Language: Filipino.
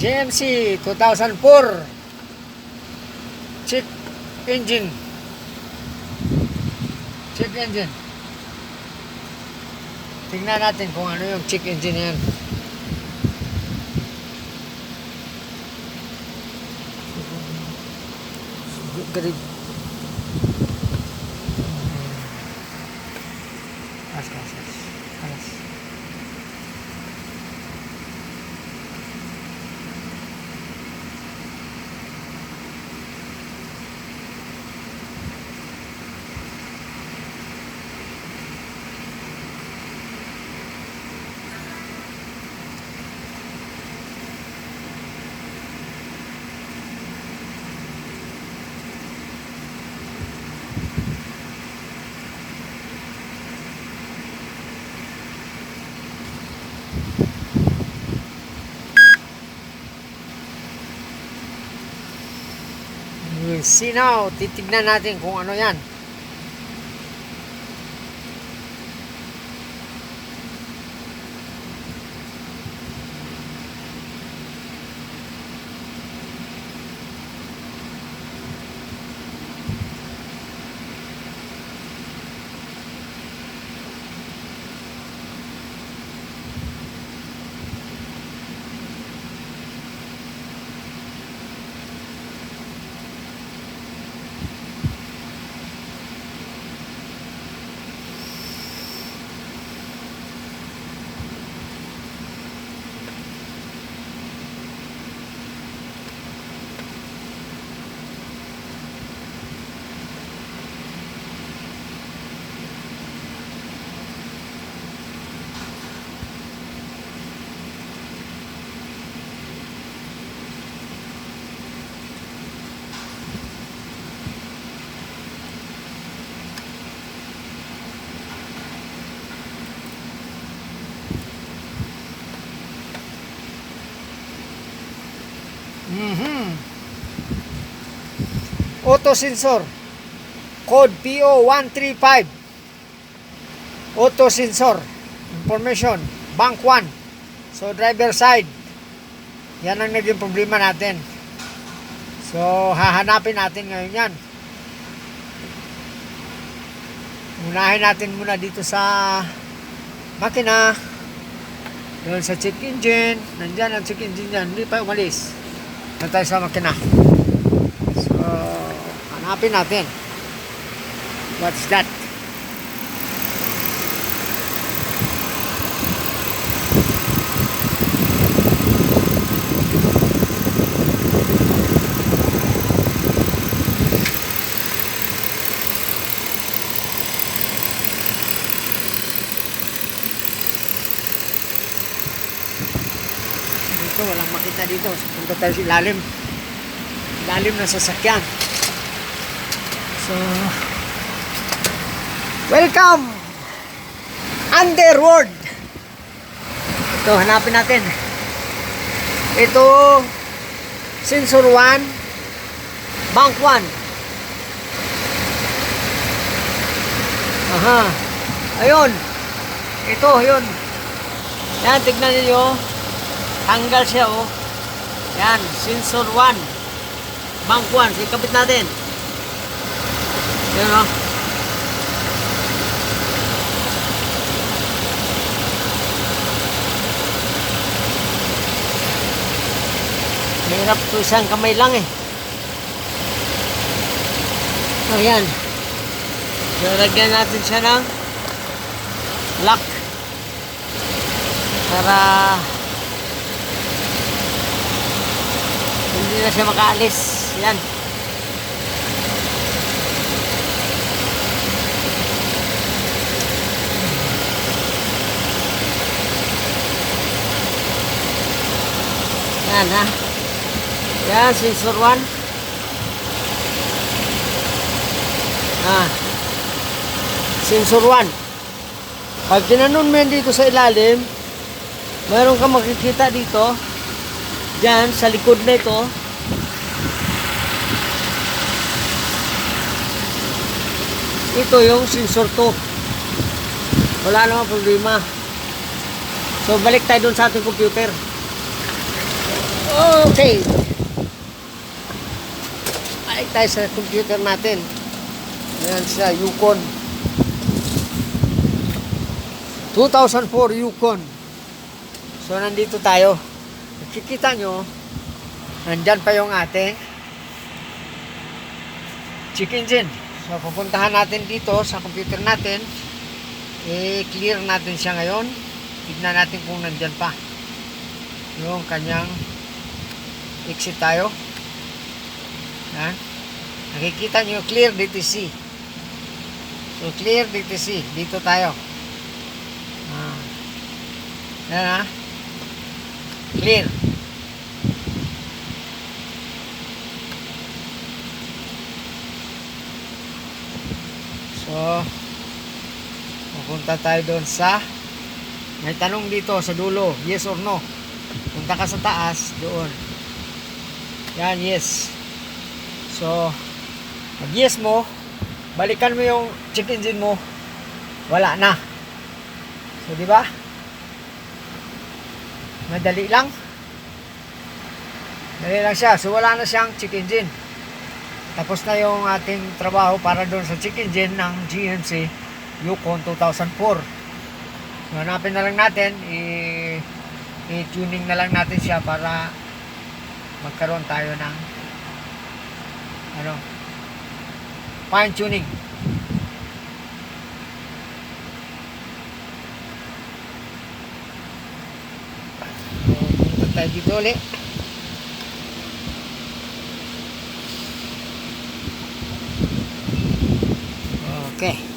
GMC 2004 check engine. Check engine. Tingnan natin kung ano yung check engine yan. Grid. Alas. We'll see now. Titignan natin kung ano yan. Auto sensor code PO135. Auto sensor information bank 1. So driver side, yan ang naging problema natin. So hahanapin natin ngayon yan. Unahin natin muna dito sa makina. Doon sa check engine, nandyan ang check engine dyan, hindi pa umalis. Na tayo sa makina. So hanapin natin. What's that? Dito walang makita dito. Punta tayo sa ilalim. Ilalim ng sasakyan. So, welcome Underworld. Ito, hanapin natin. Ito, sensor 1, bank 1. Aha. Ayun. Ito, yun. Yan, tignan niyo. Tanggal siya, oh. Yan, sensor 1, bank 1. So, ikabit natin. Yan, oh. Mahirap to, isang kamay lang eh. Ayan. So, lagyan natin siya ng lock para hindi na siya makaalis. Yan. Yan, ha. Yan, sensor 1. Sensor 1. Pag tinanon mo yan dito sa ilalim, mayroon kang makikita dito. Diyan, sa likod na ito. Ito yung sensor 2. Wala namang problema. So, balik tayo dun sa ating computer. Okay. Ay tayo sa computer natin. Ayan siya, Yukon. 2004 Yukon. So, nandito tayo. Nakikita nyo, nandyan pa yung ating check engine. So, pupuntahan natin dito sa computer natin. I-clear natin siya ngayon. Tignan natin kung nandyan pa yung kanyang exit tayo. Yan. Nakikita nyo, clear DTC. So, clear DTC. Dito tayo. Yan ha. Clear. So, pupunta tayo doon sa may tanong dito sa dulo, yes or no. Punta ka sa taas, doon. Yan, yes. So, pag yes mo, balikan mo yung check engine mo, wala na. So, di ba? Madali lang. Madali lang siya. So, wala na siyang check engine. Tapos na yung ating trabaho para doon sa check engine ng GMC Yukon 2004. So, hanapin na lang natin, i-tuning na lang natin siya para magkaroon tayo ng fine tuning. So, punta tayo dito ulit. Okay.